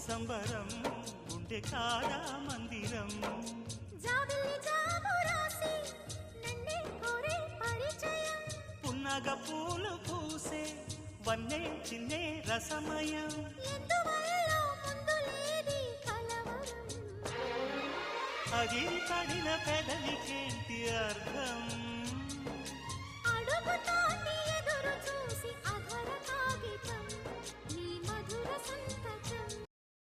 సంబరం ఉంటే కాదా మందిరం పున్నగ పూలు పూసే వన్నే చిన్నే రసమయం అగిరి పడిన పెదవికేంటి అర్థం